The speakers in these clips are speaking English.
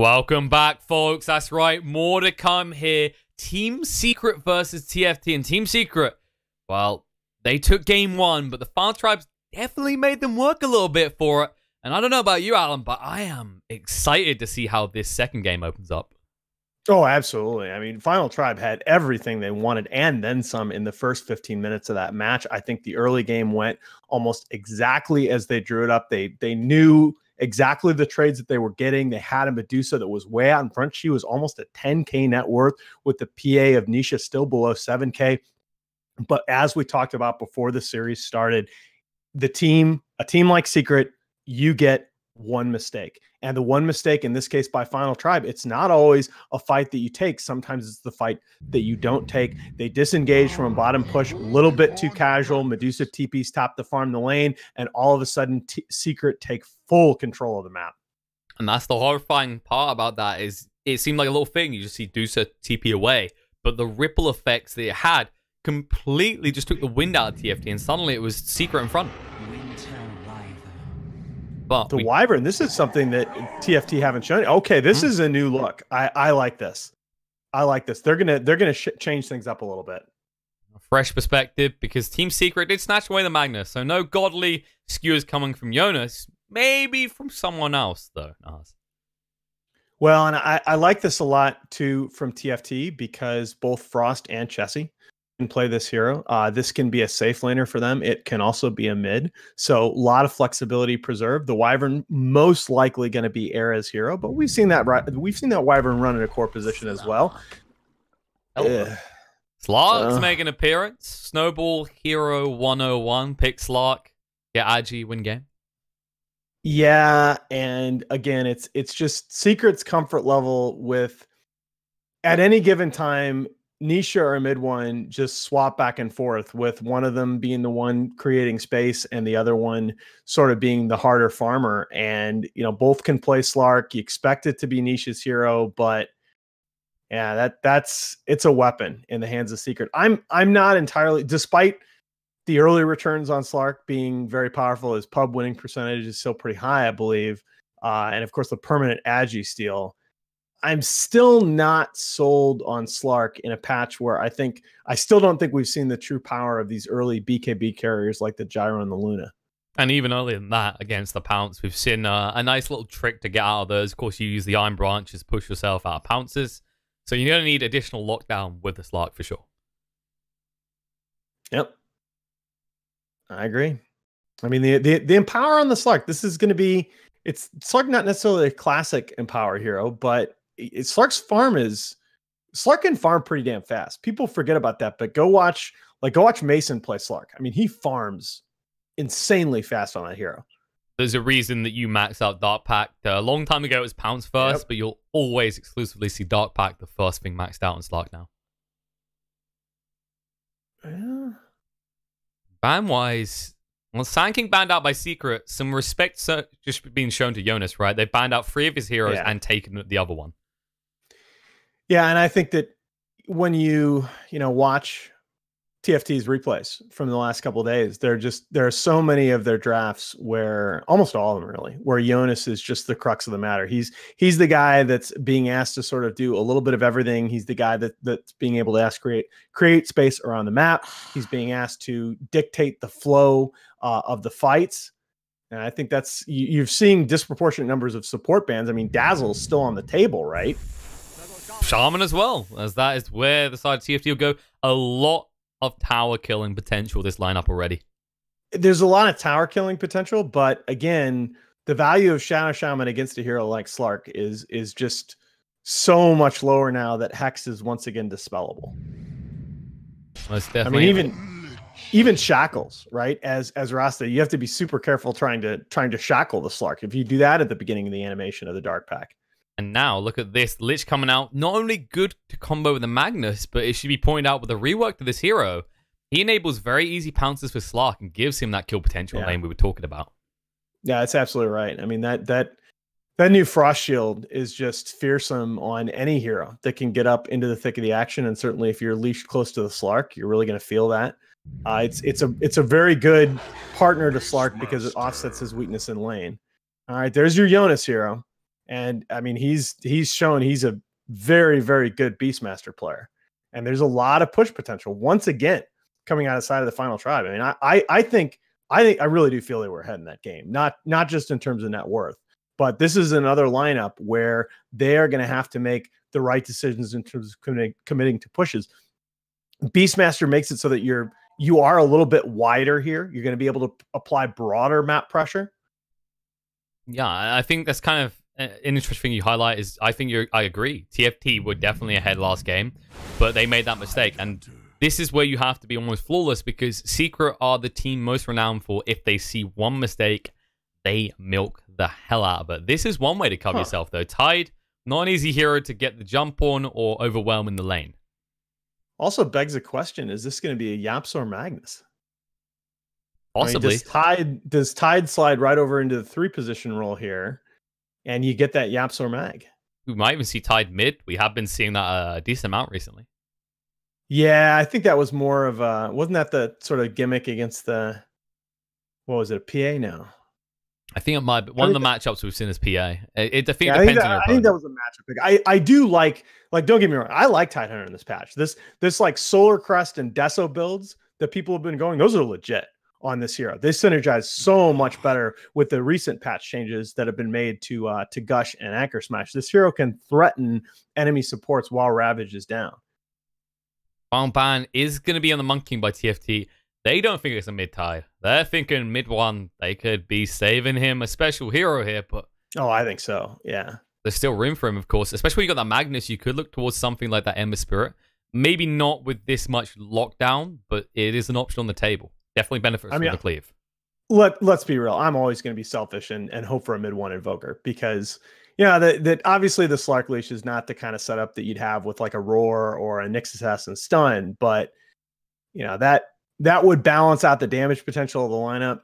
Welcome back, folks. That's right. More to come here. Team Secret versus TFT. And Team Secret, well, they took game one, but the Final Tribes definitely made them work a little bit for it. And I don't know about you, Alan, but I am excited to see how this second game opens up. Oh, absolutely. I mean, Final Tribe had everything they wanted and then some in the first 15 minutes of that match. I think the early game went almost exactly as they drew it up. They knew exactly the trades that they were getting. They had a Medusa that was way out in front. She was almost a 10K net worth with the PA of Nisha still below 7K. But as we talked about before the series started, a team like Secret, you get one mistake. And the one mistake in this case by Final Tribe, it's not always a fight that you take. Sometimes it's the fight that you don't take. They disengage from a bottom push, a little bit too casual. Medusa TP's top to farm the lane, and all of a sudden Secret take full control of the map. And that's the horrifying part about that is it seemed like a little thing. You just see Medusa TP away, but the ripple effects that it had completely just took the wind out of TFT, and suddenly it was Secret in front. But the Wyvern, this is something that TFT haven't shown. Okay, this is a new look. I like this. I like this. They're gonna change things up a little bit. A fresh perspective, because Team Secret did snatch away the Magnus, so no godly skewers coming from Jonas. Maybe from someone else though. Nahaz. Well, and I like this a lot too from TFT because both Frost and Chessie can play this hero. This can be a safe laner for them. It can also be a mid. So a lot of flexibility preserved. The Wyvern most likely going to be Era's hero, but we've seen that Wyvern run in a core position as well. Slark's making an appearance. Snowball Hero 101. Pick Slark. Get Agi, win game. Yeah, and again, it's just Secret's comfort level with at any given time. Nisha or mid one just swap back and forth with one of them being the one creating space and the other one sort of being the harder farmer. And, you know, both can play Slark. You expect it to be Nisha's hero, but yeah, it's a weapon in the hands of Secret. I'm not entirely, despite the early returns on Slark being very powerful, his pub winning percentage is still pretty high, I believe. And of course the permanent Agi steal. I'm still not sold on Slark in a patch where I still don't think we've seen the true power of these early BKB carriers like the Gyro and the Luna. And even earlier than that, against the Pounce, we've seen a nice little trick to get out of those. Of course, you use the Iron Branches, push yourself out of Pounces. So you're going to need additional lockdown with the Slark for sure. Yep. I agree. I mean, the Empower on the Slark, this is going to be, it's Slark not necessarily a classic Empower hero, but Slark can farm pretty damn fast. People forget about that, but go watch Mason play Slark. I mean, he farms insanely fast on that hero. There's a reason that you max out Dark Pact. A long time ago, it was Pounce first, but you'll always exclusively see Dark Pact the first thing maxed out on Slark now. Yeah. Ban-wise, well, Sand King banned out by Secret. Some respect just being shown to Jonas, right? They banned out 3 of his heroes and taken the other one. Yeah, and I think that when you watch TFT's replays from the last couple of days, there are so many of their drafts where, almost all of them really, where Jonas is just the crux of the matter. He's the guy that's being asked to sort of do a little bit of everything. He's the guy that's being able to create space around the map. He's being asked to dictate the flow of the fights. And I think that's, you're seeing disproportionate numbers of support bans. I mean, Dazzle's still on the table, right? Shaman as well, as that is where the side of TFT will go. A lot of tower killing potential this lineup already. There's a lot of tower killing potential, but again, the value of Shadow Shaman against a hero like Slark is just so much lower now that Hex is once again dispellable. Most definitely. I mean, even Shackles, right? As Rasta, you have to be super careful trying to shackle the Slark. If you do that at the beginning of the animation of the Dark Pack. And now, look at this. Lich coming out. Not only good to combo with the Magnus, but it should be pointed out with the rework to this hero. He enables very easy pounces for Slark and gives him that kill potential lane we were talking about. Yeah, that's absolutely right. I mean, that new Frost Shield is just fearsome on any hero that can get up into the thick of the action. And certainly if you're leashed close to the Slark, you're really going to feel that. It's a very good partner to Slark because it offsets his weakness in lane. All right, there's your Jonas hero. And I mean, he's shown he's a very, very good Beastmaster player. And there's a lot of push potential once again coming out of the side of the Final Tribe. I mean, I really do feel they were ahead in that game, not just in terms of net worth, but this is another lineup where they are going to have to make the right decisions in terms of committing to pushes. Beastmaster makes it so that you are a little bit wider here. You're going to be able to apply broader map pressure. Yeah, I think that's kind of an interesting thing you highlight. Is I agree. TFT were definitely ahead last game, but they made that mistake, and this is where you have to be almost flawless, because Secret are the team most renowned for, if they see one mistake, they milk the hell out of it. This is one way to cover yourself, though. Tide, not an easy hero to get the jump on or overwhelm in the lane. Also begs a question, is this going to be a Yaps or Magnus? Possibly. I mean, does Tide slide right over into the 3 position role here, and you get that Yaps or Mag? We might even see Tide mid. We have been seeing that a decent amount recently. Yeah, I think that was more of a, wasn't that the sort of gimmick against the, what was it, a PA now? I think it might be one of the matchups we've seen as PA. It depends on your opponent. I think that was a matchup pick. I do like don't get me wrong, I like Tidehunter in this patch. This like Solar Crest and Deso builds that people have been going, those are legit on this hero. They synergize so much better with the recent patch changes that have been made to Gush and Anchor Smash. This hero can threaten enemy supports while Ravage is down. Ban is going to be on the monkeying by TFT. They don't think it's a mid-tie. They're thinking mid-1. They could be saving him a special hero here, but... Oh, I think so, yeah. There's still room for him, of course. Especially when you got that Magnus, you could look towards something like that Ember Spirit. Maybe not with this much lockdown, but it is an option on the table. Definitely benefits from the cleave. Let's be real. I'm always going to be selfish and hope for a mid-1 Invoker, because... Yeah, that obviously the Slark Leash is not the kind of setup that you'd have with like a Roar or a Nyx Assassin Stun, but you know, that would balance out the damage potential of the lineup.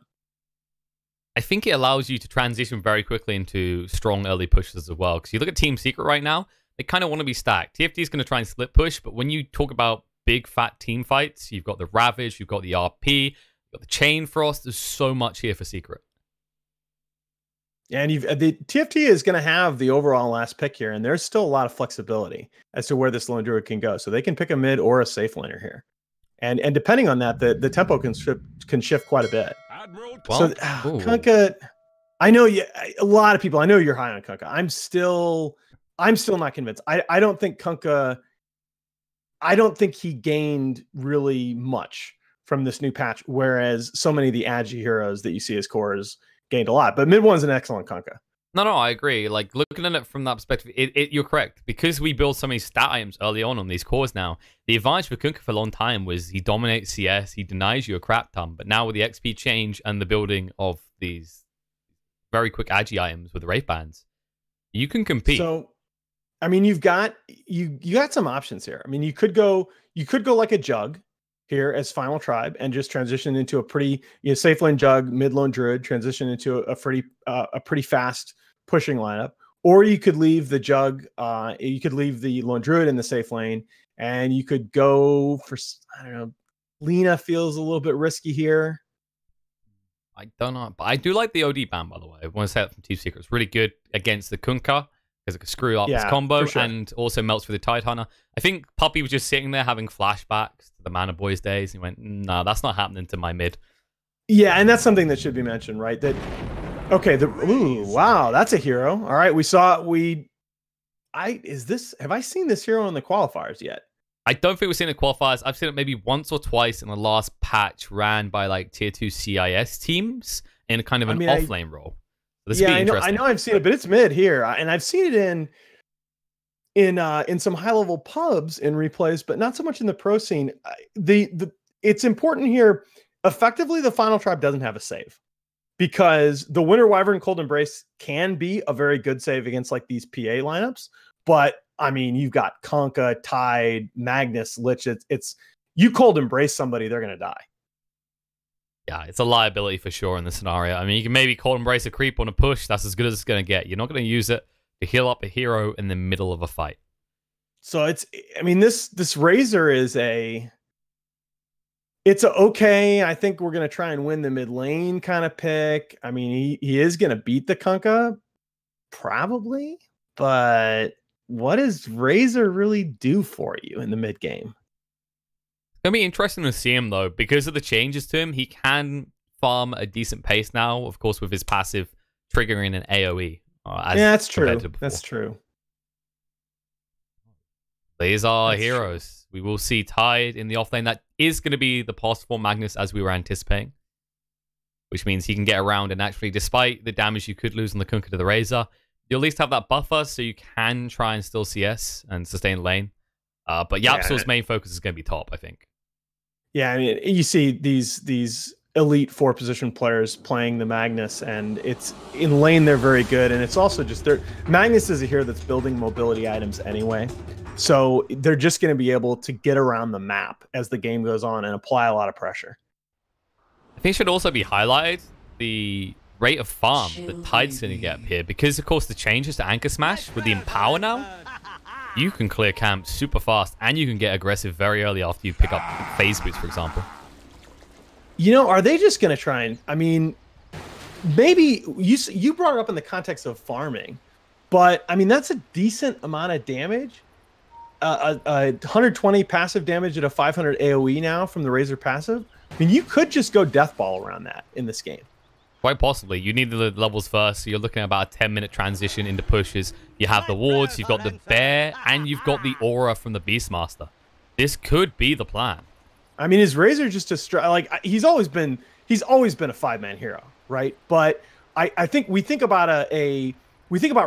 I think it allows you to transition very quickly into strong early pushes as well. Because you look at Team Secret right now, they kind of want to be stacked. TFT is going to try and split push, but when you talk about big fat team fights, you've got the Ravage, you've got the RP, you've got the Chain Frost. There's so much here for Secret. And the TFT is going to have the overall last pick here, and there's still a lot of flexibility as to where this Lone Druid can go. So they can pick a mid or a safe laner here, and depending on that, the tempo can shift quite a bit. Well, so Kunkka, I know a lot of people. I know you're high on Kunkka. I'm still not convinced. I don't think Kunkka. I don't think he gained really much from this new patch, whereas so many of the Agi heroes that you see as cores gained a lot. But mid-1's an excellent Kunkka. No, I agree. Like, looking at it from that perspective, you're correct. Because we build so many stat items early on these cores now, the advantage for Kunkka for a long time was he dominates CS, he denies you a crap ton. But now with the XP change and the building of these very quick Agi items with the Wraith Bands, you can compete. So, I mean, you got some options here. I mean, you could go like a Jug here as Final Tribe and just transition into a pretty safe lane Jug, mid lane Druid, transition into a pretty fast pushing lineup. Or you could leave the Jug, you could leave the lone Druid in the safe lane, and you could go for, I don't know, Lina feels a little bit risky here. I don't know, but I do like the OD ban, by the way. I want to say that from Team Secret. It's really good against the Kunkka, because it could screw up his combo, sure, and also melts for the Tidehunter. I think Puppy was just sitting there having flashbacks to the Mana Boys days. He went, nah, that's not happening to my mid. Yeah, and that's something that should be mentioned, right? That, okay, wow, that's a hero. All right, have I seen this hero in the qualifiers yet? I don't think we've seen the qualifiers. I've seen it maybe once or twice in the last patch ran by like tier 2 CIS teams in a kind of an off-lane role. I know I've seen it, but it's mid here, and I've seen it in some high level pubs in replays, but not so much in the pro scene. It's important here. Effectively, the Final Tribe doesn't have a save, because the Winter Wyvern Cold Embrace can be a very good save against like these PA lineups. But I mean, you've got Kunkka, Tide, Magnus, Lich. It's you Cold Embrace somebody, they're gonna die. Yeah, it's a liability for sure in this scenario. I mean, you can maybe Cold Embrace a creep on a push. That's as good as it's going to get. You're not going to use it to heal up a hero in the middle of a fight. So this Razor is it's okay. I think we're going to try and win the mid lane kind of pick. I mean, he is going to beat the Kunkka, Probably, but what does Razor really do for you in the mid game? It's going to be interesting to see him, though. Because of the changes to him, he can farm a decent pace now, of course, with his passive triggering an AoE. Yeah, that's true. That's true. These are heroes. We will see Tide in the offlane. That is going to be the pass for Magnus, as we were anticipating. Which means he can get around, and actually, despite the damage you could lose on the Kunkka to the Razor, you'll at least have that buffer, so you can try and still CS and sustain lane. But Yapsol's main focus is going to be top, I think. Yeah, I mean, you see these elite 4-position players playing the Magnus, and it's in lane they're very good, and it's also just Magnus is a hero that's building mobility items anyway, so they're just going to be able to get around the map as the game goes on and apply a lot of pressure. I think it should also be highlighted the rate of farm that Tide's going to get up here, because of course the changes to Anchor Smash with the Empower now, you can clear camp super fast, and you can get aggressive very early after you pick up phase boots, for example. You know, are they just going to try and, I mean, maybe you brought it up in the context of farming, but I mean, that's a decent amount of damage. 120 passive damage at a 500 AoE now from the Razor passive. I mean, you could just go Death Ball around that in this game. Quite possibly. You need the levels first, so you're looking at about a 10-minute transition into pushes. You have the wards, you've got the bear, and you've got the aura from the Beastmaster. This could be the plan. I mean, is Razor just he's always been a 5-man hero, right? But I think we think about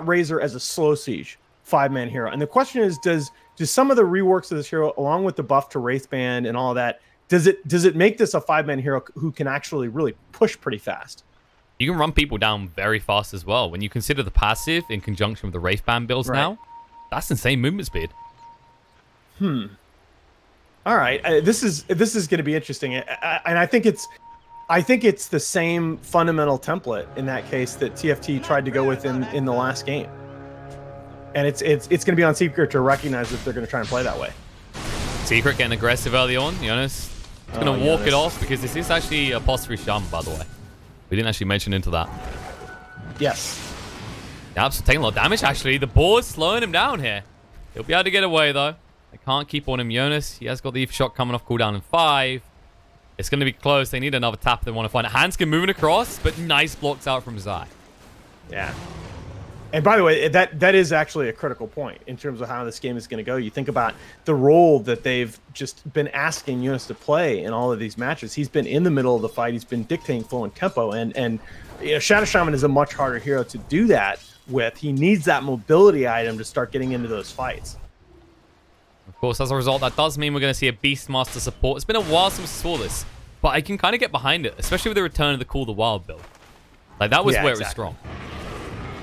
Razor as a slow siege 5-man hero, and the question is, does some of the reworks of this hero, along with the buff to Wraithband and all that, does it make this a 5-man hero who can actually really push pretty fast? You can run people down very fast as well. When you consider the passive in conjunction with the Wraithband builds now, that's insane movement speed. All right, this is going to be interesting, and I think it's the same fundamental template in that case that TFT tried to go with in the last game, and it's going to be on Secret to recognize if they're going to try and play that way. Secret getting aggressive early on. Jonas is going to walk it off, because this is actually a Apostrophe Shaman, by the way. We didn't actually mention into that. Yes. Yap's taking a lot of damage, actually. The board's slowing him down here. He'll be able to get away, though. They can't keep on him. Jonas, he has got the Ether Shot coming off cooldown in 5. It's going to be close. They need another tap. They want to find it. Hanskin moving across, but nice blocks out from Zai. Yeah. And by the way, that is actually a critical point in terms of how this game is going to go. You think about the role that they've just been asking Jonas to play in all of these matches. He's been in the middle of the fight. He's been dictating flow and tempo. And you know, Shadow Shaman is a much harder hero to do that with. He needs that mobility item to start getting into those fights. Of course, as a result, that does mean we're going to see a Beastmaster support. It's been a while since we saw this, but I can kind of get behind it, especially with the return of the Call the Wild build. Like, that was where it was strong.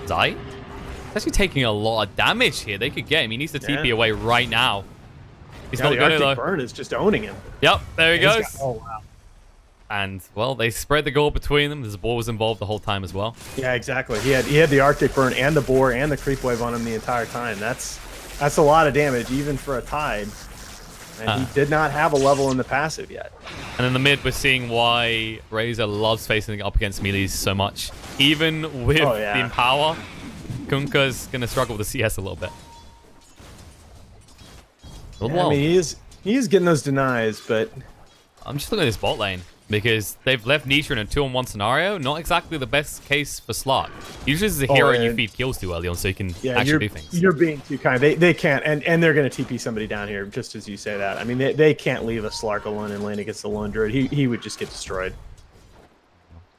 Zai? He's actually taking a lot of damage here. They could get him. He needs to TP away right now. He's not good, though. Burn is just owning him. Yep, there he goes. Oh, wow. And, well, they spread the gold between them. The boar was involved the whole time as well. Yeah, exactly. He had the Arctic Burn and the boar and the creep wave on him the entire time. That's a lot of damage, even for a Tide. And he did not have a level in the passive yet. And in the mid, we're seeing why Razor loves facing up against melees so much. Even with the Empower, Kunkka's going to struggle with the CS a little bit. Yeah, I mean, he is getting those denies, but I'm just looking at this bot lane, because they've left Nisha in a 2-on-1 scenario. Not exactly the best case for Slark. Usually this is a hero you feed kills too early on, so you can actually do things. You're being too kind. They can't, and they're going to TP somebody down here, just as you say that. I mean, they can't leave a Slark alone in lane against the lone druid. He would just get destroyed.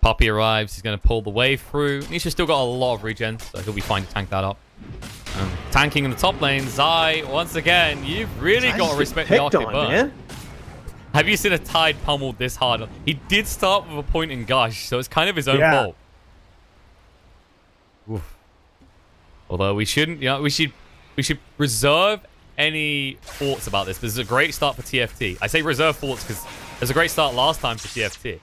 Puppey arrives. He's going to pull the wave through. Nisha's still got a lot of regen, so he'll be fine to tank that up. Tanking in the top lane, Zai, once again, you've really got to respect the Arctic Burn. Man. Have you seen a Tide pummeled this hard? He did start with a point in Gush, so it's kind of his own fault. Oof. Although we shouldn't, we should reserve any thoughts about this. This is a great start for TFT. I say reserve thoughts because there's a great start last time for TFT.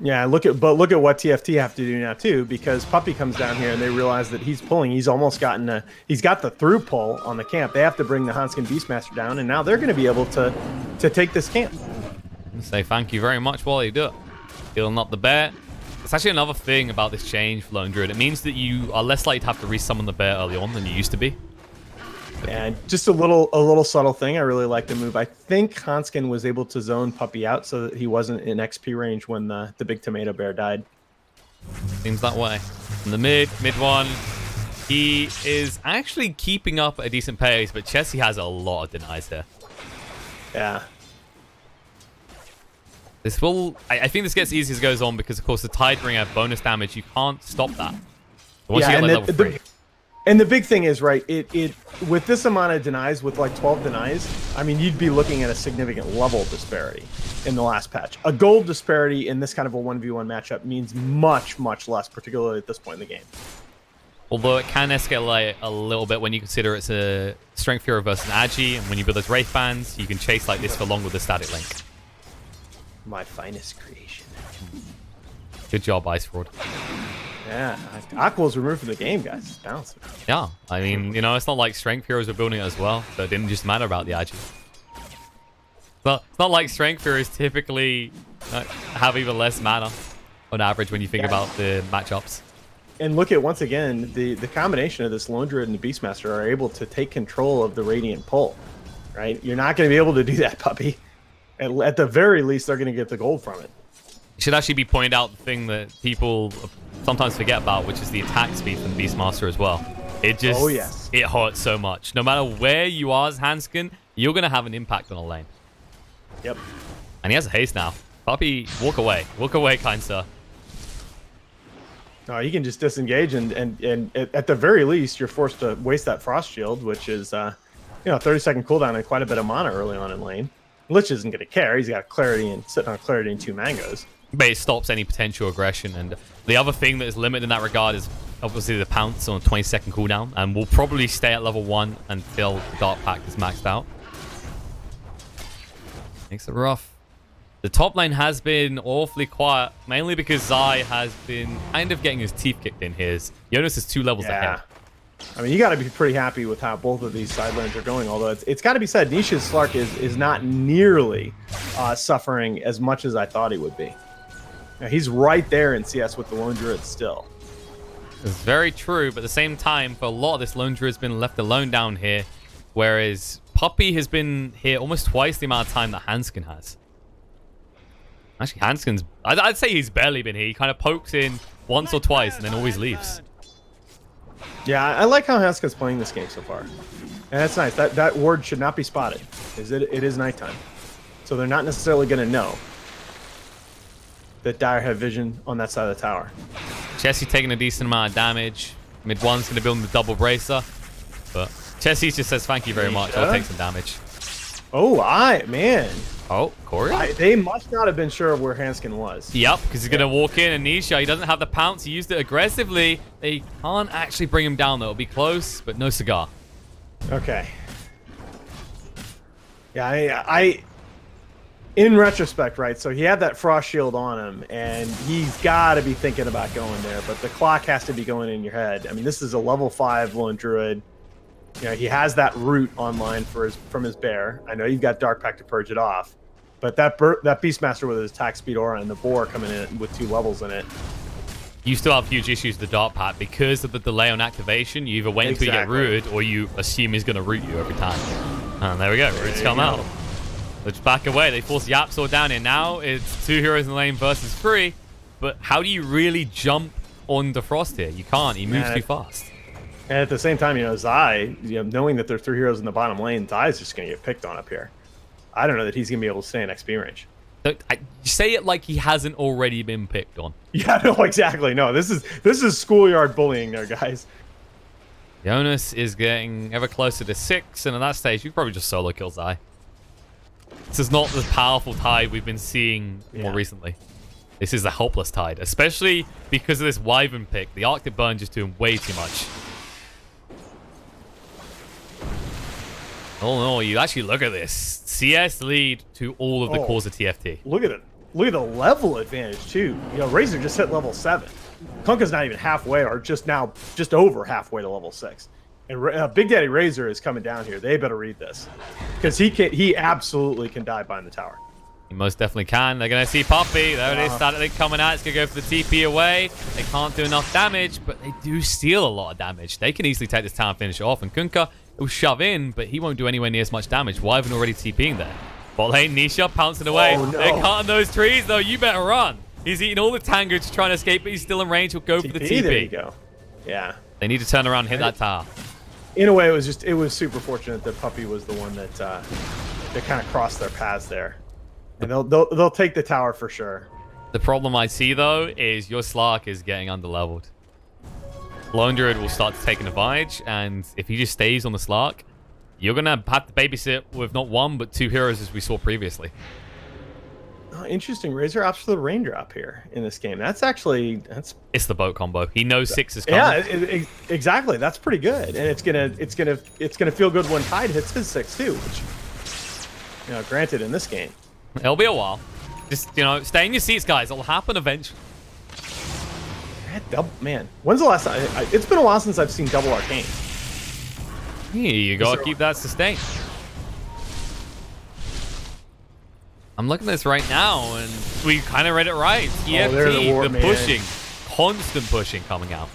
Yeah, look at what TFT have to do now too, because Puppey comes down here and they realize that he's pulling. He's almost gotten he's got the through pull on the camp. They have to bring the Hanskin Beastmaster down, and now they're going to be able to take this camp. Say thank you very much while you do it. Healing up the bear. It's actually another thing about this change for Lone Druid. It means that you are less likely to have to resummon the bear early on than you used to be. And just a little subtle thing, I really like the move. I think Hanskin was able to zone Puppy out so that he wasn't in XP range when the big tomato bear died. Seems that way. In the mid one, he is actually keeping up at a decent pace, but Chessie has a lot of denies here. Yeah. This will... I think this gets easier as it goes on because, of course, the Tidebringer have bonus damage. You can't stop that. Once you get like level 3. And the big thing is, right, it with this amount of denies, with like 12 denies, I mean, you'd be looking at a significant level disparity in the last patch. A gold disparity in this kind of a 1v1 matchup means much, much less, particularly at this point in the game. Although it can escalate a little bit when you consider it's a Strength Hero versus an Agi, and when you build those Wraith Bands, you can chase like this for long with a static link. My finest creation. Good job, Ice Fraud. Yeah, Aqua was removed from the game, guys. It's balancing. Yeah, I mean, you know, it's not like Strength Heroes were building it as well, so it didn't just matter about the Agi. But it's not like Strength Heroes typically have even less mana on average when you think about the matchups. And look at, once again, the combination of this Lone Druid and the Beastmaster are able to take control of the Radiant Pull, right? You're not going to be able to do that, Puppy. At the very least, they're going to get the gold from it. It should actually be pointed out the thing that people sometimes forget about, which is the attack speed from the Beastmaster as well. It just, oh, yes. It hurts so much. No matter where you are as Hanskin, you're going to have an impact on a lane. Yep. And he has a haste now. Puppy, walk away. Walk away, kind sir. No, you can just disengage, and at the very least, you're forced to waste that Frost Shield, which is, 30-second cooldown and quite a bit of mana early on in lane. Lich isn't going to care. He's got Clarity and sitting on Clarity and 2 mangoes. But it stops any potential aggression. And the other thing that is limited in that regard is obviously the Pounce on a 20-second cooldown. And we'll probably stay at level 1 until the Dark Pact is maxed out. Makes it rough. The top lane has been awfully quiet, mainly because Zai has been kind of getting his teeth kicked in here. Jonas is 2 levels ahead. I mean, you got to be pretty happy with how both of these side lanes are going, although it's got to be said, Nisha's Slark is not nearly suffering as much as I thought he would be. Now, he's right there in CS with the Lone Druid still. It's very true, but at the same time, for a lot of this, Lone Druid's been left alone down here, whereas Puppy has been here almost twice the amount of time that Hanskin has. Actually, Hanskin's... I'd say he's barely been here. He kind of pokes in once or twice and then always leaves. Yeah, I like how Hanskin's playing this game so far. And that's nice. That ward should not be spotted. It is nighttime. So they're not necessarily going to know that Dire have vision on that side of the tower. Chessie taking a decent amount of damage. Mid 1's going to build the double bracer. But Chessie just says, thank you very much. I'll take some damage. Oh, man. Oh, Corey? They must not have been sure of where Hanskin was. Yep, because he's going to walk in and Nisha, he doesn't have the pounce. He used it aggressively. They can't actually bring him down, though. It'll be close, but no cigar. Okay. Yeah, I in retrospect, right, so he had that Frost Shield on him, and he's got to be thinking about going there, but the clock has to be going in your head. I mean, this is a level 5 Lone Druid. You know, he has that root online from his bear. I know you've got Dark Pact to purge it off, but that Beastmaster with his attack speed aura and the boar coming in with 2 levels in it. You still have huge issues with the Dark Pact because of the delay on activation. You either wait until you get rooted, or you assume he's going to root you every time. And there we go. Roots come out. Let's back away. They force the App Sword down here. Now it's 2 heroes in the lane versus 3. But how do you really jump on the Frost here? You can't. He moves too fast. And at the same time, you know, Zai, knowing that there are 3 heroes in the bottom lane, Zai's just going to get picked on up here. I don't know that he's going to be able to stay in XP range. Say it like he hasn't already been picked on. Yeah, no, exactly. No, this is schoolyard bullying there, guys. Jonas is getting ever closer to 6, and at that stage, you probably just solo kill Zai. This is not the powerful tide we've been seeing more recently. This is the helpless tide, especially because of this Wyvern pick. The Arctic Burn just doing way too much. Oh no, you actually look at this. CS lead to all of the cores of TFT. Look at it. Look at the level advantage, too. You know, Razor just hit level 7. Kunkka's not even halfway, or just over halfway to level 6. And Big Daddy Razor is coming down here. They better read this. Because he absolutely can die behind the tower. You most definitely can. They're going to see Puppey. There it is. Started coming out. It's going to go for the TP away. They can't do enough damage, but they do steal a lot of damage. They can easily take this tower and finish it off. And Kunkka will shove in, but he won't do anywhere near as much damage. Wyvern already TPing there. Bot lane, Nisha pouncing away. Oh, no. They're cutting those trees, though. You better run. He's eating all the Tango to try and escape, but he's still in range. He'll go for the TP. There you go. Yeah. They need to turn around and hit that tower. In a way, it was super fortunate that Puppey was the one that kind of crossed their paths there. And they'll take the tower for sure. The problem I see, though, is your Slark is getting underleveled. Lone Druid will start to take an advantage, and if he just stays on the Slark, you're going to have to babysit with not one, but two heroes, as we saw previously. Oh, interesting. Razor opts for the raindrop here in this game. It's the boat combo. He knows 6 is coming. Yeah, exactly. That's pretty good, and it's gonna feel good when Tide hits his 6 too. Which, granted, in this game. It'll be a while. Just, stay in your seats, guys. It'll happen eventually. Man, when's the last time? It's been a while since I've seen double arcane. Yeah, you gotta keep that sustained. I'm looking at this right now, and we kind of read it right. TFT, the pushing, constant pushing coming out.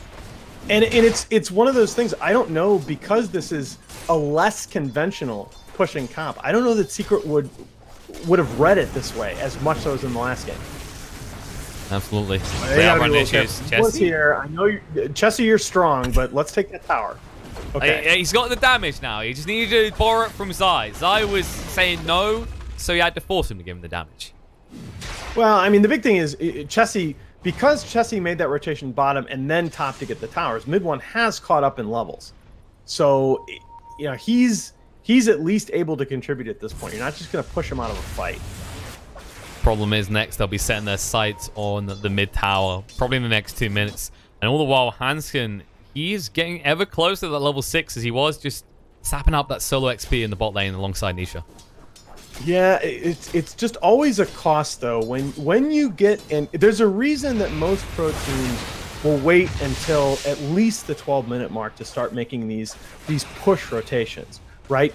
And it's one of those things, I don't know, because this is a less conventional pushing comp, I don't know that Secret would have read it this way as much so as in the last game. Absolutely. They outrun issues. Here. I know Chessie, you're strong, but let's take that tower. Okay. He's got the damage now. He just needed to borrow it from Zai. Zai was saying no, so you had to force him to give him the damage. Well, I mean, the big thing is Chessie, because Chessie made that rotation bottom and then top to get the towers, mid one has caught up in levels. So, he's at least able to contribute at this point. You're not just going to push him out of a fight. Problem is, next they'll be setting their sights on the mid tower, probably in the next 2 minutes. And all the while, Hanskin, he's getting ever closer to that level 6 as he was just sapping up that solo XP in the bot lane alongside Nisha. Yeah, it's just always a cost, though. When you get in, there's a reason that most pro teams will wait until at least the 12-minute mark to start making these push rotations, right?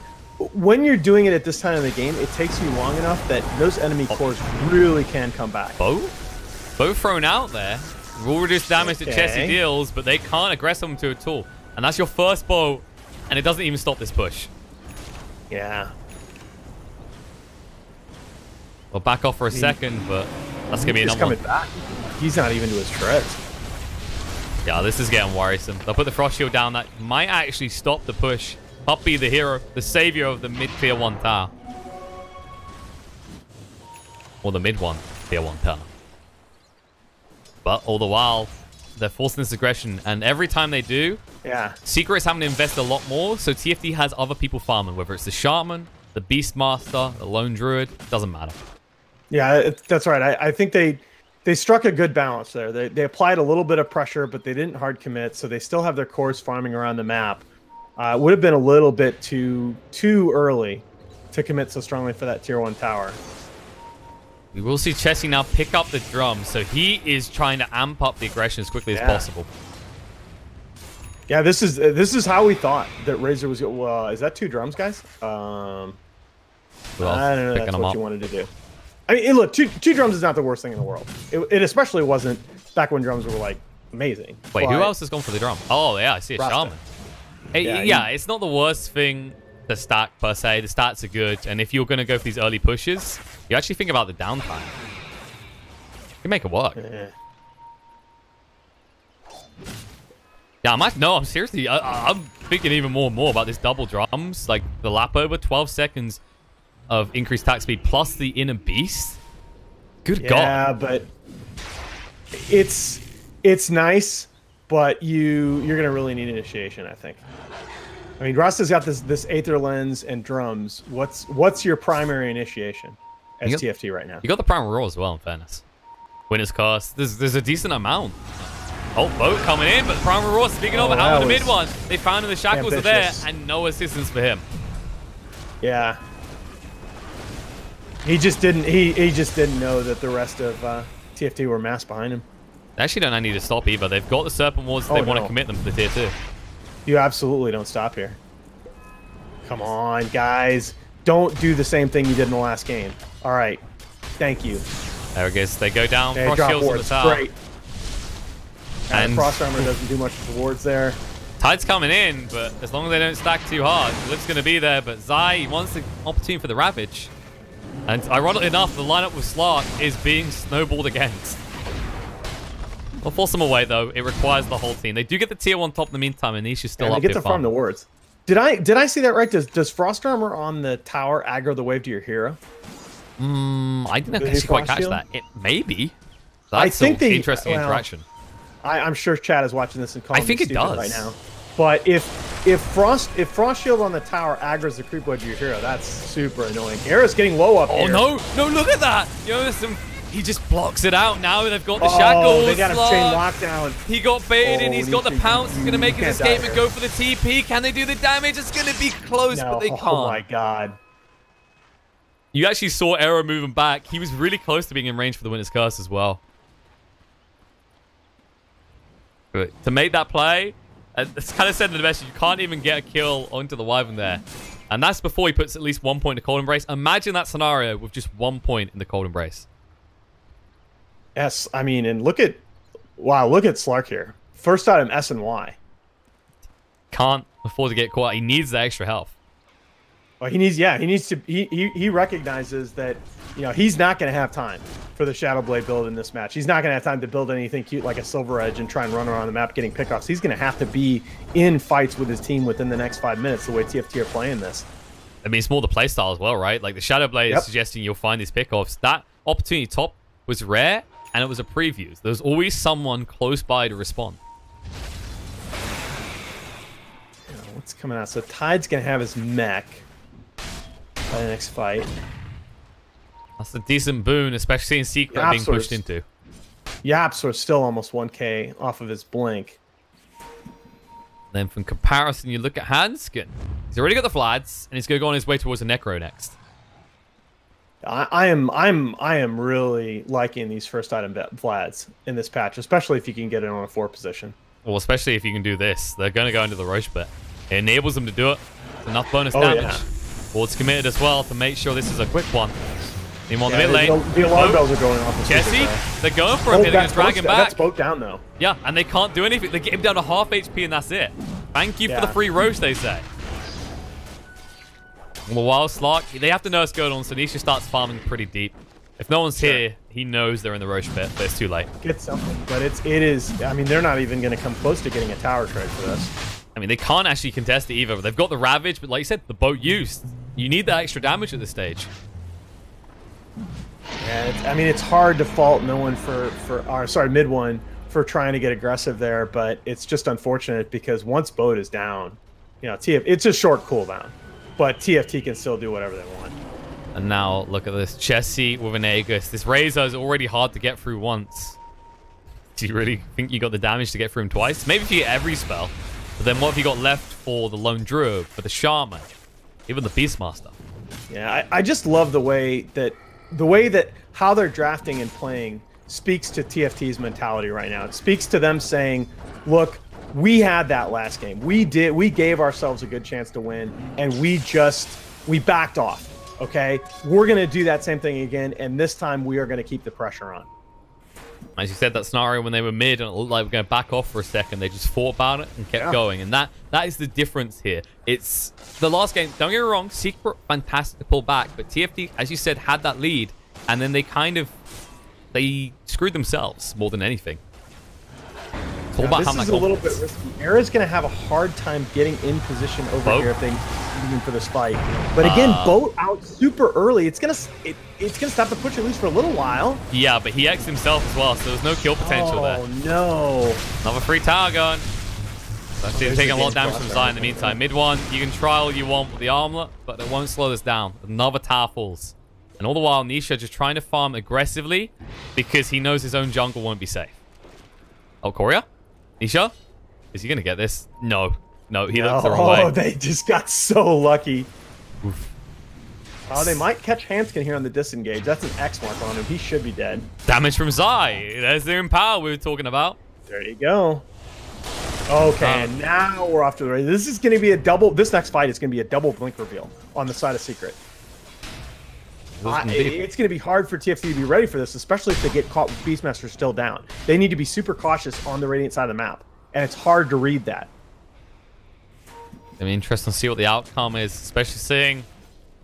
When you're doing it at this time of the game, it takes you long enough that those enemy cores really can come back. Both thrown out there. Will reduce damage that Chessie deals, but they can't aggress him to at all. And that's your first bow, and it doesn't even stop this push. Yeah. We'll back off for a second, but that's going to be another one. Back. He's not even to his treads. Yeah, this is getting worrisome. They'll put the Frost Shield down. That might actually stop the push. Puppey, the hero, the savior of the mid-tier 1 tower. Or the mid-1 tier 1 tower. But all the while, they're forcing this aggression. And every time they do, Secret is having to invest a lot more. So TFT has other people farming, whether it's the Shaman, the Beastmaster, the Lone Druid. Doesn't matter. Yeah, that's right. I think they struck a good balance there. They applied a little bit of pressure, but they didn't hard commit. So they still have their cores farming around the map. It would have been a little bit too early to commit so strongly for that tier 1 tower. We will see Chessie now pick up the drum, so he is trying to amp up the aggression as quickly as possible. Yeah, this is how we thought that Razor was. Well, is that 2 drums, guys? I don't know. That's what you wanted to do. I mean, look, two drums is not the worst thing in the world. It especially wasn't back when drums were like amazing. Wait, who else has gone for the drum? Oh yeah, I see a Shaman. Hey, yeah, it's not the worst thing to stack per se. The stats are good, and if you're going to go for these early pushes, you actually think about the downtime. You can make it work. Yeah, I'm seriously, I'm thinking even more and more about this double drums, like the lap over, 12 seconds of increased attack speed plus the inner beast. Good God. Yeah, but it's nice, but you're going to really need initiation, I think. I mean, Rasta's got this Aether Lens and drums. What's your primary initiation as TFT right now? You got the Primal Roar as well, in fairness. Winner's Curse. There's a decent amount. Oh, boat coming in, but Primal Roar speaking over out of the mid one. They found him, the shackles are there, and no assistance for him. Yeah. He just didn't know that the rest of TFT were massed behind him. They actually don't need to stop either. They've got the Serpent Wards, they want to commit them to the tier 2. You absolutely don't stop here. Come on, guys. Don't do the same thing you did in the last game. All right. Thank you. There it goes. They go down. Okay, Frost drop shields on the wards. tower. Great. And Frost Armor doesn't do much for wards there. Tide's coming in, but as long as they don't stack too hard, Lift's going to be there. But Zai wants the opportunity for the Ravage. And ironically enough, the lineup with Slark is being snowballed against. We'll force them away, though. It requires the whole team. They do get the tier 1 top in the meantime, and Niche is still up here. They get to farm the wards. Did I see that right? Does Frost Armor on the tower aggro the wave to your hero? I didn't actually quite catch that. It maybe. That's I think the interesting interaction. I'm sure Chad is watching this and calling I think me it stupid does right now. But if Frost Shield on the tower aggroes the creep wave to your hero, that's super annoying. Era's getting low up here. Oh no, look at that! You know, he just blocks it out. Now they've got the shackles. They got a chain lockdown. He got baited in. He's got the pounce. He's going to make his escape and go for the TP. Can they do the damage? It's going to be close, but they can't. Oh my god. You actually saw Era moving back. He was really close to being in range for the Winter's Curse as well. But to make that play, it's kind of said in the message, you can't even get a kill onto the Wyvern there. And that's before he puts at least 1 point in the Cold Embrace. Imagine that scenario with just 1 point in the Cold Embrace. Yes, I mean, and look at Slark here. First item S and Y. Can't afford to get caught. He needs the extra health. Well, he recognizes that, you know, he's not going to have time for the Shadow Blade build in this match. He's not going to have time to build anything cute like a Silver Edge and try and run around the map getting pickoffs. He's going to have to be in fights with his team within the next 5 minutes, the way TFT are playing this. I mean, it's more the playstyle as well, right? Like the Shadow Blade is suggesting you'll find these pickoffs. That opportunity top was rare, and it was a preview. There was always someone close by to respond. What's coming out? So Tide's going to have his mech by the next fight. That's a decent boon, especially in Secret being pushed into. Yapsor's still almost 1k off of his blink. Then from comparison, you look at Hanskin. He's already got the Vlads, and he's going to go on his way towards the Necro next. I am really liking these first item Vlads in this patch, especially if you can get it on a 4 position. Well, especially if you can do this. They're going to go into the Roche bit. It enables them to do it. It's enough bonus damage. Yeah. Ward's committed as well to make sure this is a quick one. Team on the mid lane. The alarm bells are going off. Jesse, they're going for him. They're going to drag him back. That's boat down, though. Yeah, and they can't do anything. They get him down to half HP, and that's it. Thank you for the free Roche, they say. Well, while Slark, they have to know what's going on, so Nisha starts farming pretty deep. If no one's here, he knows they're in the Roche pit, but it's too late. Get something, but it is. I mean, they're not even going to come close to getting a tower trade for this. I mean, they can't actually contest it either. They've got the Ravage, but like you said, the boat used. You need that extra damage at this stage. Yeah, I mean, it's hard to fault no one mid one for trying to get aggressive there, but it's just unfortunate because once boat is down, you know, it's a short cooldown, but TFT can still do whatever they want. And now look at this Chessie with an Aegis. This Razor is already hard to get through once. Do you really think you got the damage to get through him twice? Maybe if you get every spell, but then what have you got left for the Lone Druid, for the Shaman, even the Beastmaster? Yeah, I just love the way that how they're drafting and playing speaks to TFT's mentality right now. It speaks to them saying, look, we had that last game. We gave ourselves a good chance to win, and we backed off. Okay, we're going to do that same thing again, and this time we are going to keep the pressure on. As you said, that scenario when they were mid and it looked like we were going to back off for a second, they just thought about it and kept going. And that is the difference here. It's the last game. Don't get me wrong, Secret, fantastic to pull back. But TFT, as you said, had that lead. And then they screwed themselves more than anything. This is a little bit risky. Era's going to have a hard time getting in position over here if they even for this fight. But again, boat out super early. It's gonna stop the push at least for a little while. Yeah, but he X'd himself as well, so there's no kill potential there. Oh no! Another free tower gun. So actually taking a lot of damage from Zai in the meantime. Mid one, you can try all you want with the armlet, but it won't slow this down. Another tower falls. And all the while, Nisha just trying to farm aggressively because he knows his own jungle won't be safe. Oh, Korea? Nisha? Is he going to get this? No. No, he looked the wrong way. Oh, they just got so lucky. Oof. Oh, they might catch Hanskin here on the disengage. That's an X mark on him. He should be dead. Damage from Zai. There's the Empower we were talking about. There you go. Okay, and now we're off to the race. This is going to be a double. This next fight is going to be a double blink reveal on the side of Secret. It's going to be hard for TFT to be ready for this, especially if they get caught with Beastmaster still down. They need to be super cautious on the Radiant side of the map, and it's hard to read that. It'll be interesting to see what the outcome is, especially seeing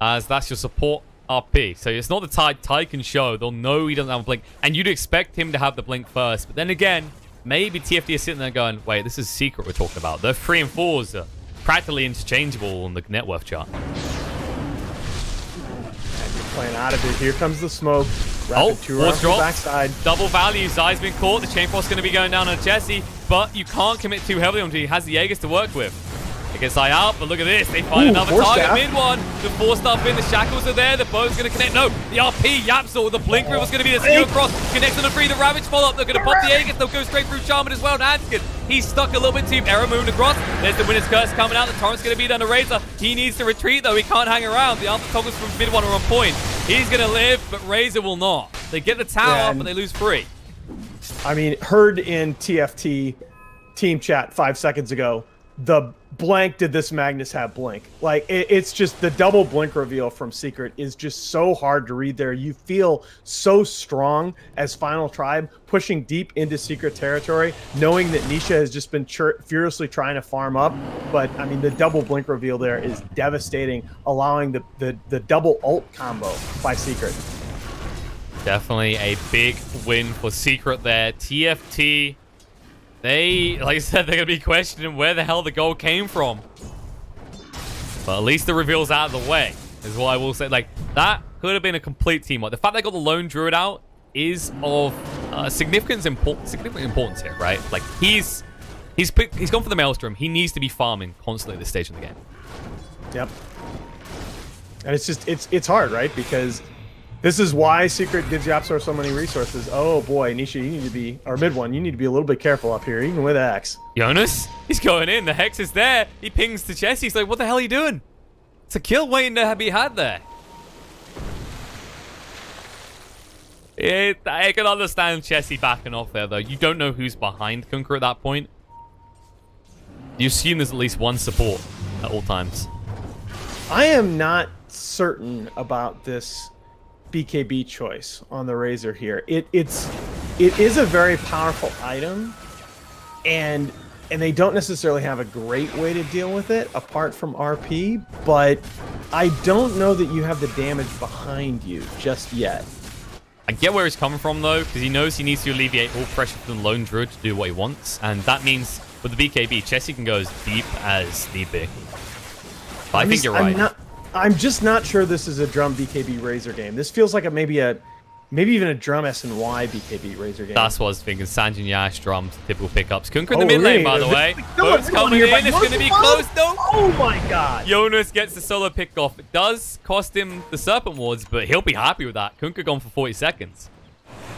as that's your support RP. So it's not the Tide can show. They'll know he doesn't have a blink, and you'd expect him to have the blink first. But then again, maybe TFT is sitting there going, wait, this is secret we're talking about. The 3 and 4s are practically interchangeable on the net worth chart. Playing out of it. Here comes the smoke. Force drop. Backside. Double value. Zai's been caught. The Chain Frost's going to be going down on Jesse, but you can't commit too heavily on him. He has the Aegis to work with. It gets Zai out, but look at this. They find another target. Mid one. The 4-star in. The shackles are there. The bow's going to connect. No, the RP. Yapsel. The blink was going to be the skew across. Connects on the 3. The Ravage follow up. They're going to pop the Aegis. They'll go straight through Shaman as well. Nanskin. He's stuck a little bit too. Arrow moving across. There's the Winner's Curse coming out. The Torrent's going to be down to Razor. He needs to retreat, though. He can't hang around. The Alpha Toggles from mid one are on point. He's going to live, but Razor will not. They get the tower, but they lose 3. I mean, heard in TFT team chat 5 seconds ago, the blank did this Magnus have blink. Like, it's just the double blink reveal from Secret is just so hard to read there. You feel so strong as Final Tribe pushing deep into Secret territory, knowing that Nisha has just been furiously trying to farm up. But, I mean, the double blink reveal there is devastating, allowing the double ult combo by Secret. Definitely a big win for Secret there. TFT... They, like I said, they're going to be questioning where the hell the goal came from. But at least the reveal's out of the way, is what I will say. Like, that could have been a complete teamwork. The fact they got the lone druid out is of significant importance here, right? Like, he's gone for the Maelstrom. He needs to be farming constantly at this stage of the game. Yep. And it's just, it's hard, right? Because this is why Secret gives Yapsor so many resources. Oh boy, Nisha, you need to be, or mid one, you need to be a little bit careful up here, even with Axe. Jonas, he's going in. The Hex is there. He pings to Chessie. He's like, what the hell are you doing? It's a kill waiting to be had there. I can understand Chessie backing off there, though. You don't know who's behind Kunkka at that point. You assume there's at least one support at all times. I am not certain about this BKB choice on the Razor here. It is a very powerful item, and they don't necessarily have a great way to deal with it apart from RP, but I don't know that you have the damage behind you just yet. I get where he's coming from, though, because he knows he needs to alleviate all pressure from the lone druid to do what he wants, and that means with the BKB, Chessie can go as deep as need be. But I think you're right. I'm just not sure this is a drum BKB Razor game. This feels like maybe even a drum SNY BKB Razor game. That's what I was thinking. Sanjin Yash drums, typical pickups. Kunkka in the mid lane, by the way. Boat's coming in. It's going to be close, though. Oh my god. Jonas gets the solo pick off. It does cost him the Serpent Wards, but he'll be happy with that. Kunkka gone for 40 seconds.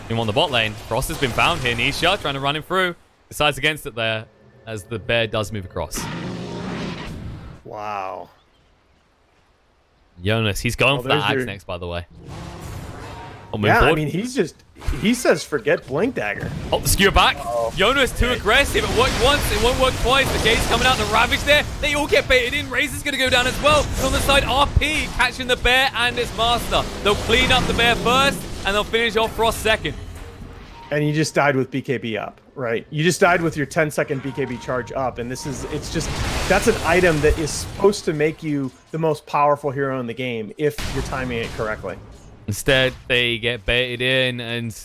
Him on the bot lane. Frost has been found here. Nisha trying to run him through. Decides against it there as the bear does move across. Wow. Jonas, he's going for that axe next, by the way. Yeah, I mean, he says forget Blink Dagger. Oh, the skewer back. Jonas too aggressive. It worked once, it won't work twice. The gate's coming out, the Ravage there. They all get baited in. Razor's going to go down as well. And on the side, RP catching the bear and its master. They'll clean up the bear first, and they'll finish off Frost second. And you just died with BKB up, right? You just died with your 10-second BKB charge up, and that's an item that is supposed to make you the most powerful hero in the game if you're timing it correctly. Instead, they get baited in, and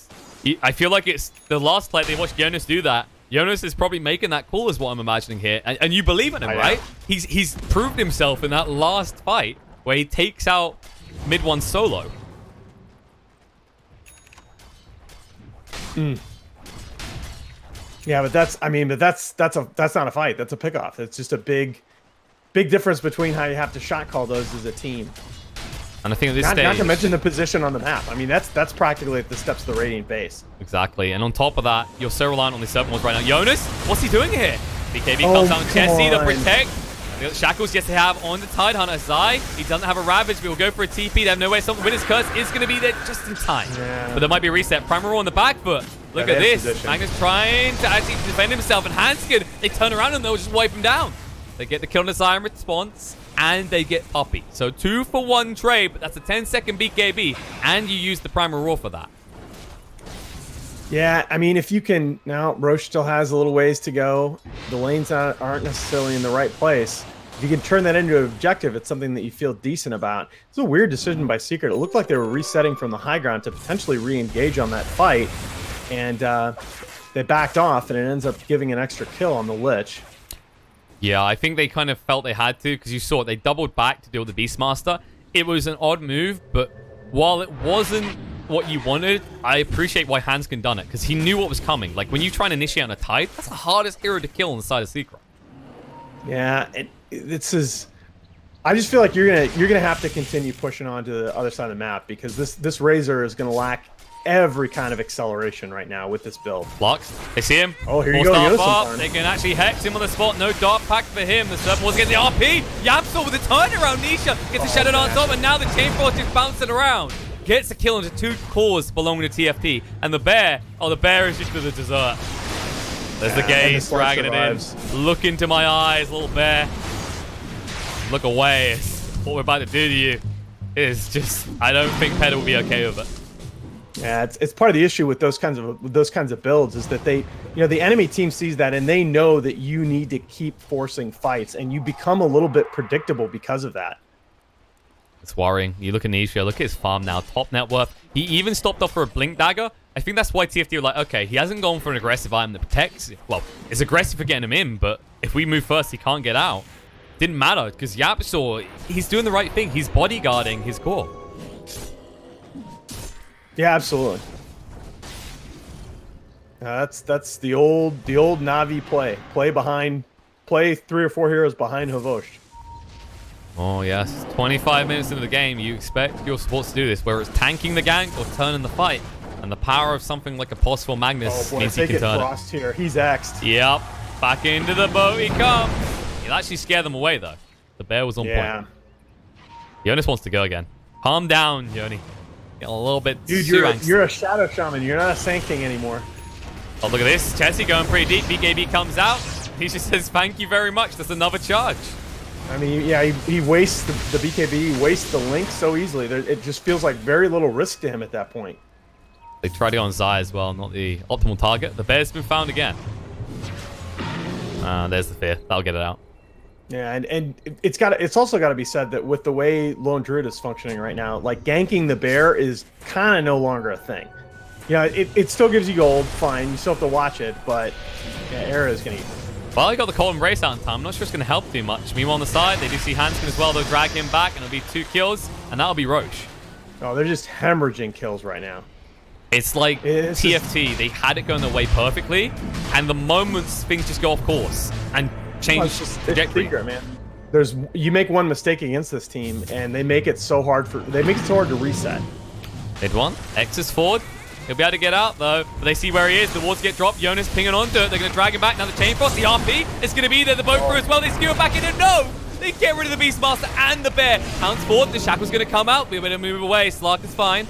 I feel like it's the last play they watched Jonas do that. Jonas is probably making that call is what I'm imagining here, and you believe in him, right? He's proved himself in that last fight where he takes out mid one solo. Yeah, but that's not a fight. That's a pickoff. It's just a big difference between how you have to shot call those as a team. And I think at this stage, not to mention the position on the map. I mean, that's practically at the steps of the Radiant base. Exactly. And on top of that, you're so reliant on the Serpent Wards right now. Jonas, what's he doing here? BKB comes out on Chessie to protect. The shackles yes they have on the Tidehunter. Zai, he doesn't have a Ravage, but he'll go for a TP. They have no way. Some Winner's Curse is going to be there just in time. Yeah. But there might be a reset. Primal on the back foot. Look at this. Position. Magnus trying to actually defend himself. And Hanskin, they turn around and they'll just wipe him down. They get the kill on the Zai in response. and they get Puppey. So 2-for-1 trade, but that's a 10-second BKB, and you use the Primal Roar for that. Yeah, I mean, if you can... Now, Roche still has a little ways to go. The lanes aren't necessarily in the right place. If you can turn that into an objective, it's something that you feel decent about. It's a weird decision by Secret. It looked like they were resetting from the high ground to potentially re-engage on that fight. And they backed off, and it ends up giving an extra kill on the Lich. Yeah, I think they kind of felt they had to, because you saw it. They doubled back to deal with the Beastmaster. It was an odd move, but while it wasn't what you wanted, I appreciate why Hanskin done it, because he knew what was coming. Like, when you try and initiate on a Tide, that's the hardest hero to kill inside of Secret. Yeah, this is... I just feel like you're gonna have to continue pushing on to the other side of the map, because this Razor is gonna lack every kind of acceleration right now with this build. Blocks. They see him. Oh, here you go. They can actually hex him on the spot. No Dark Pact for him. The Serpent Wars gets the RP. Yamsor with a turnaround. Nisha gets a Shadow Dance up, and now the Chain Force is bouncing around. Gets a kill into 2 cores belonging to TFT. And the bear, the bear is just to the dessert. There's the gaze, dragging it in. Look into my eyes, little bear. Look away. It's what we're about to do to you is just, I don't think Peta will be okay with it. Yeah, it's part of the issue with those kinds of builds is that the enemy team sees that and they know that you need to keep forcing fights, and you become a little bit predictable because of that. It's worrying. You look at Nisha, look at his farm now, top net worth. He even stopped off for a Blink Dagger. I think that's why TFT were like, okay, he hasn't gone for an aggressive item that protects. Well, it's aggressive for getting him in, but if we move first, he can't get out. Didn't matter, because Yapsaw, he's doing the right thing. He's bodyguarding his core. Yeah, absolutely. That's the old Na'Vi play. Play 3 or 4 heroes behind Havosh. Oh yes, 25 minutes into the game, you expect your supports to do this, whether it's tanking the gank or turning the fight. And the power of something like a possible Magnus means he can turn Frost here. He's X'd. Yep, back into the boat he comes. He'll actually scare them away though. The bear was on point. Jonas wants to go again. Calm down, Yoni. Get a little bit Dude, you're a Shadow Shaman. You're not a Sand King anymore. Oh, look at this. Chessie going pretty deep. BKB comes out. He just says, thank you very much. That's another charge. I mean, yeah, he wastes the BKB. He wastes the Link so easily. It just feels like very little risk to him at that point. They tried it on Zai as well. Not the optimal target. The bear's been found again. There's the fear. That'll get it out. Yeah, and it's also got to be said that with the way Lone Druid is functioning right now, like ganking the bear is kind of no longer a thing. Yeah, it still gives you gold, fine. You still have to watch it, but yeah, Era is going to eat. Well, he got the Cold Embrace out in time. I'm not sure it's going to help too much. Meanwhile, on the side, they do see Hanskin as well. They'll drag him back, and it'll be 2 kills, and that'll be Roche. Oh, they're just hemorrhaging kills right now. It's like TFT. They had it going their way perfectly, and the moments things just go off course and change trajectory. Secret, man. You make one mistake against this team, and they make it so hard to reset. Hit one. X is forward. He'll be able to get out, though. But they see where he is. The wards get dropped. Jonas pinging onto it. They're going to drag him back. Now the Chain Frost, the RP is going to be there. The boat crew as well. They skewer back in, and no! They get rid of the Beastmaster and the bear. Pounds forward. The Shackle's going to come out. We're going to move away. Slark is fine.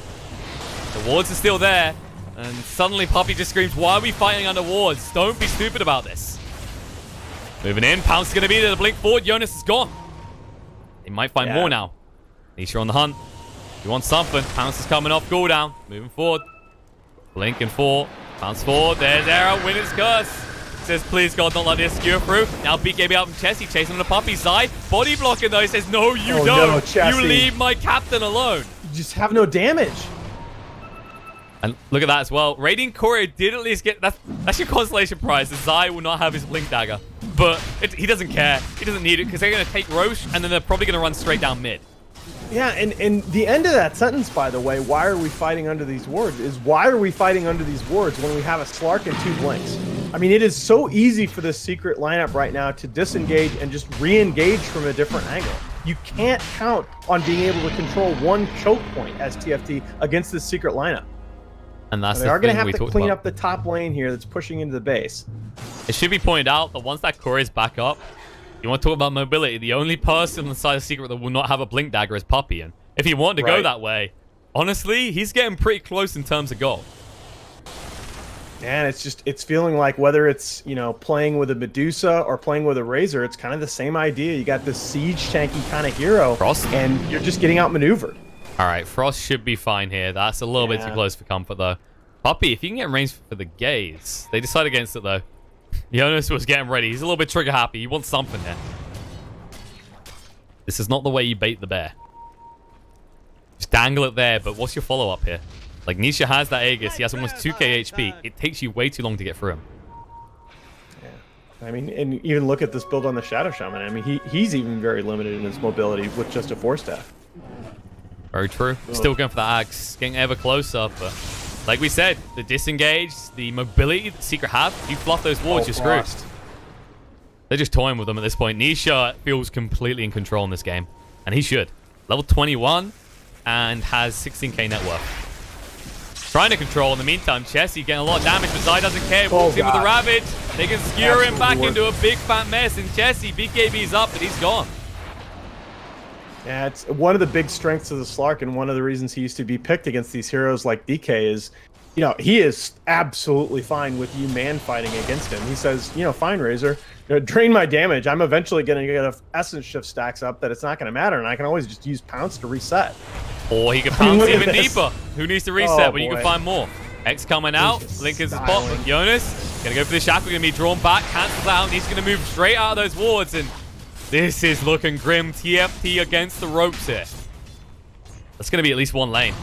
The wards are still there. And suddenly Puppey just screams, why are we fighting under wards? Don't be stupid about this. Moving in. Pounce is going to be there. The blink forward. Jonas is gone. They might find more now. Nisha on the hunt. He wants something. Pounce is coming off cooldown. Moving forward. Blink and 4. Pounce forward. There's Arrow. Winner's Curse. Says, please God, don't let this skewer through. Now BKB out from Chessie. Chasing on the Puppey side. Body blocking though. He says, no, you don't. No, you leave my captain alone. You just have no damage. And look at that as well. Radiant Courier did at least get... That's your consolation prize. Zai will not have his Blink Dagger. But he doesn't care. He doesn't need it because they're going to take Roche and then they're probably going to run straight down mid. Yeah, and the end of that sentence, by the way, why are we fighting under these wards, is why are we fighting under these wards when we have a Slark and 2 Blinks? I mean, it is so easy for this Secret lineup right now to disengage and just re-engage from a different angle. You can't count on being able to control one choke point as TFT against this Secret lineup. And that's they are going to have to clean up the top lane here that's pushing into the base. It should be pointed out that once that core is back up, you want to talk about mobility, the only person on the side of Secret that will not have a Blink Dagger is Puppey. And if he wanted to go that way, honestly, he's getting pretty close in terms of goal. And it's feeling like whether it's, you know, playing with a Medusa or playing with a Razor, it's kind of the same idea. You got this siege tanky kind of hero, Frost, and you're just getting outmaneuvered. All right, Frost should be fine here. That's a little bit too close for comfort, though. Puppy, if you can get in range for the gaze. They decide against it, though. Jonas was getting ready. He's a little bit trigger happy. He wants something here. This is not the way you bait the bear. Just dangle it there, but what's your follow-up here? Like, Nisha has that Aegis. He has almost 2k HP. It takes you way too long to get through him. Yeah. I mean, and even look at this build on the Shadow Shaman. I mean, he's even very limited in his mobility with just a 4-staff. Very true. Still going for the axe. Getting ever closer, but like we said, the disengage, the mobility that Secret have, you fluff those wards, you're screwed. They're just toying with them at this point. Nisha feels completely in control in this game, and he should. Level 21 and has 16k net worth. Trying to control. In the meantime, Chessie getting a lot of damage, but Zai doesn't care. Walks in with a Ravage. They can skewer him back into a big fat mess, and Chessie, BKB's up, but he's gone. Yeah, it's one of the big strengths of the Slark, and one of the reasons he used to be picked against these heroes like DK is, you know, he is absolutely fine with you man fighting against him. He says, you know, fine, Razor, you know, drain my damage. I'm eventually going to get enough Essence Shift stacks up that it's not going to matter, and I can always just use Pounce to reset. Or he can pounce even deeper. Who needs to reset when you can find more? X coming out. Lincoln's the spot. Jonas going to go for the shackle. Going to be drawn back. Cancels out. And he's going to move straight out of those wards. And this is looking grim. TFT against the ropes here. That's going to be at least one lane.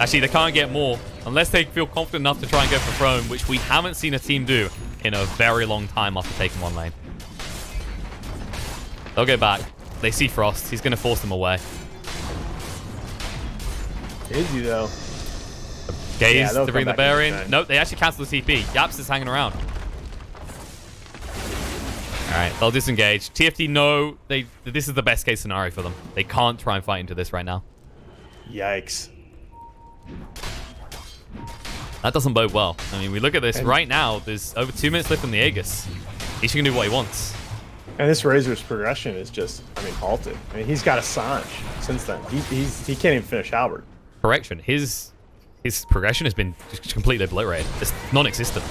Actually, they can't get more unless they feel confident enough to try and go for throne, which we haven't seen a team do in a very long time after taking one lane. They'll go back. They see Frost. He's going to force them away. Is he, though? Gaze to bring the bear in. Nope, they actually cancel the TP. Yaps is hanging around. All right, they'll disengage. TFT know this is the best case scenario for them. They can't try and fight into this right now. Yikes. That doesn't bode well. I mean, we look at this right now. There's over 2 minutes left in the Aegis. He can do what he wants. And this Razor's progression is just, I mean, halted. I mean, he's got a Sanj since then. He can't even finish Halberd. Correction. His progression has been just completely obliterated. It's non-existent.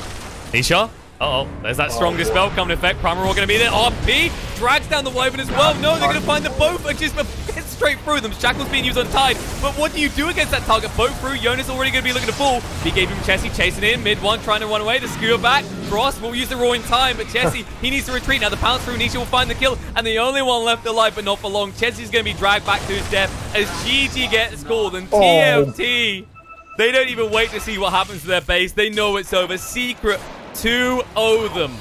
Nisha? Uh-oh. There's that strongest spell coming effect. Primal Roar going to be there. RP drags down the Wyvern as well. No, they're going to find the both and just get straight through them. Shackle's being used on Tide. But what do you do against that target? Both through. Jonas already going to be looking to pull. He gave him Chessie chasing in. Mid one trying to run away. The skewer back. Frost will use the Roar in time. But Chessie, he needs to retreat. Now the pounce through. Nisha will find the kill. And the only one left alive, but not for long. Chessie's going to be dragged back to his death as GG gets called. And TFT, they don't even wait to see what happens to their base. They know it's over. Secret 2-0 them.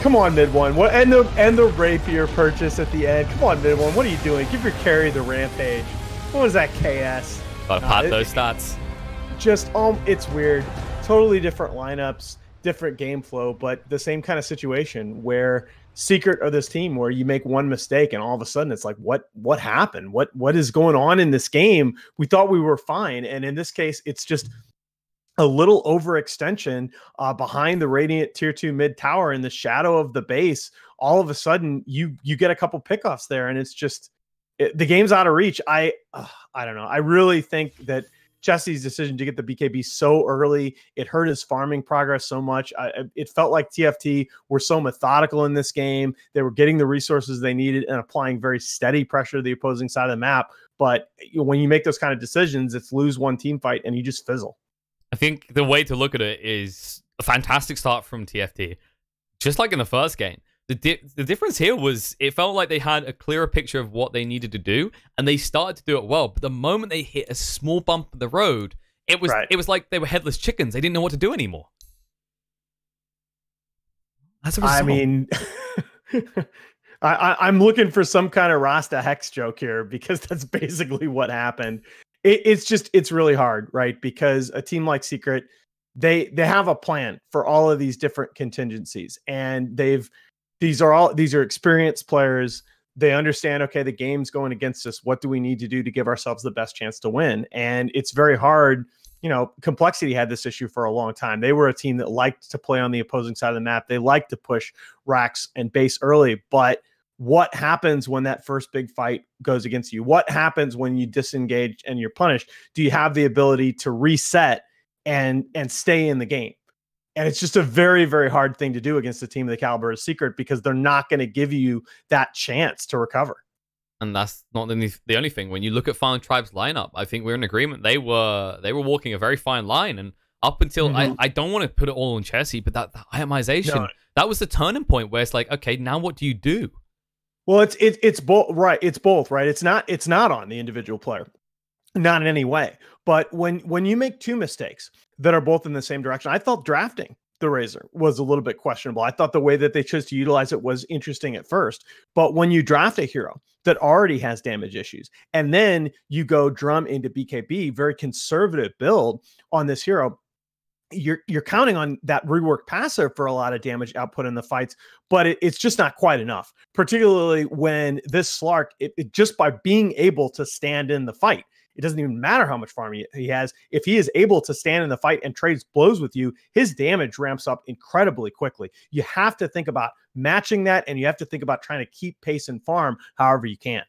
Come on, mid one. What and the rapier purchase at the end. Come on, mid one. What are you doing? Give your carry the rampage. What was that KS? Gotta pad those stats. Just it's weird. Totally different lineups, different game flow, but the same kind of situation where Secret of this team where you make one mistake and all of a sudden it's like, what happened? What is going on in this game? We thought we were fine, and in this case, it's just a little overextension behind the Radiant Tier 2 mid tower in the shadow of the base. All of a sudden, you get a couple pickoffs there, and it's just the game's out of reach. I don't know. I really think that Chessie's decision to get the BKB so early, it hurt his farming progress so much. It felt like TFT were so methodical in this game. They were getting the resources they needed and applying very steady pressure to the opposing side of the map. But when you make those kind of decisions, it's lose one team fight and you just fizzle. I think the way to look at it is a fantastic start from TFT. Just like in the first game, the difference here was it felt like they had a clearer picture of what they needed to do, and they started to do it well. But the moment they hit a small bump in the road, it was like they were headless chickens. They didn't know what to do anymore. That's a result. I mean, I'm looking for some kind of Rasta Hex joke here because that's basically what happened. It's really hard, right? Because a team like Secret, they have a plan for all of these different contingencies, and these are experienced players. They understand, okay, the game's going against us. What do we need to do to give ourselves the best chance to win? And it's very hard. You know, Complexity had this issue for a long time. They were a team that liked to play on the opposing side of the map. They liked to push racks and base early, but what happens when that first big fight goes against you? What happens when you disengage and you're punished? Do you have the ability to reset and stay in the game. And it's just a very, very hard thing to do against a team of the caliber of Secret, because they're not going to give you that chance to recover. And that's not the only thing. When you look at Fallen Tribe's lineup, I think we're in agreement. They were walking a very fine line, and up until I don't want to put it all on Chessy, but that itemization, that was the turning point where it's like, okay, now what do you do? Well, it's both, right? It's both, right? It's not on the individual player, not in any way. But when you make two mistakes that are both in the same direction, I thought drafting the Razor was a little bit questionable. I thought the way that they chose to utilize it was interesting at first, but when you draft a hero that already has damage issues, and then you go drum into BKB, very conservative build on this hero, you're counting on that rework passive for a lot of damage output in the fights, but it's just not quite enough, particularly when this Slark, it just by being able to stand in the fight, it doesn't even matter how much farm he has. If he is able to stand in the fight and trades blows with you, his damage ramps up incredibly quickly. You have to think about matching that, and you have to think about trying to keep pace and farm however you can.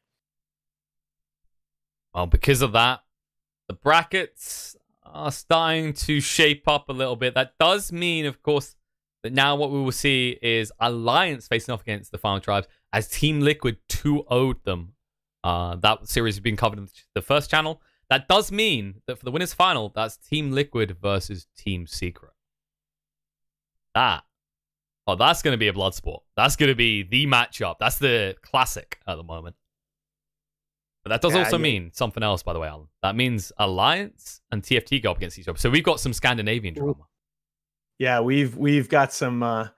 Well, because of that, the brackets are starting to shape up a little bit. That does mean, of course, that now what we will see is Alliance facing off against the Final Tribes as Team Liquid 2-0'd them. That series has been covered in the first channel. That does mean that for the winners final, that's Team Liquid versus Team Secret. That's going to be a blood sport. That's going to be the matchup. That's the classic at the moment. But that does also mean something else, by the way, Alan. That means Alliance and TFT go up against each other. So we've got some Scandinavian drama. Yeah, we've got some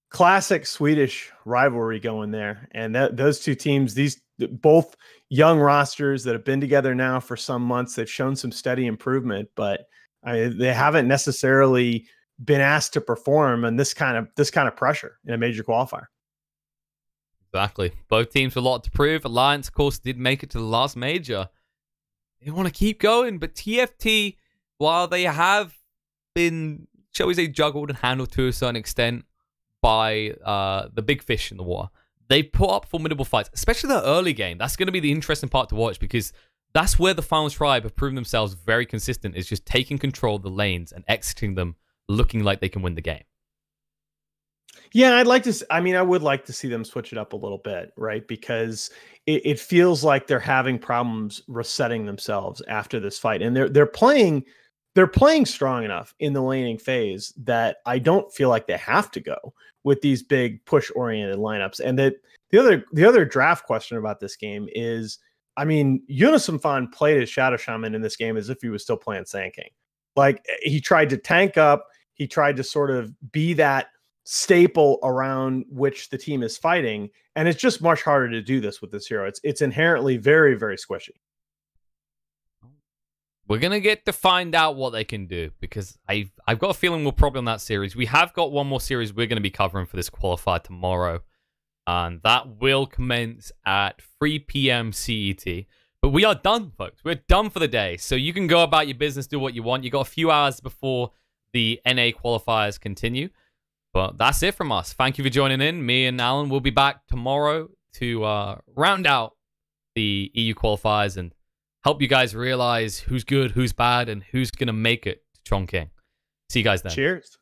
classic Swedish rivalry going there. And those two teams, these both young rosters that have been together now for some months, they've shown some steady improvement, but they haven't necessarily been asked to perform in this kind of pressure in a major qualifier. Exactly. Both teams with a lot to prove. Alliance, of course, did make it to the last major. They want to keep going, but TFT, while they have been, shall we say, juggled and handled to a certain extent by the big fish in the water, they put up formidable fights, especially the early game. That's going to be the interesting part to watch, because that's where the Final Tribe have proven themselves very consistent, is just taking control of the lanes and exiting them, looking like they can win the game. Yeah, I would like to see them switch it up a little bit, right? Because it feels like they're having problems resetting themselves after this fight, and they're playing strong enough in the laning phase that I don't feel like they have to go with these big push-oriented lineups. And that the other draft question about this game is, I mean, Unisimfan played his Shadow Shaman in this game as if he was still playing Sand King. Like, he tried to tank up, he tried to sort of be that staple around which the team is fighting, and it's just much harder to do this with this hero. It's inherently very, very squishy. We're going to get to find out what they can do, because I've got a feeling we'll probably on that series. We have got one more series we're going to be covering for this qualifier tomorrow, and that will commence at 3 p.m. CET. But we are done, folks. We're done for the day, so you can go about your business, do what you want. You got a few hours before the NA qualifiers continue. But that's it from us. Thank you for joining in. Me and Alan will be back tomorrow to round out the EU qualifiers and help you guys realize who's good, who's bad, and who's going to make it to Chongqing. See you guys then. Cheers.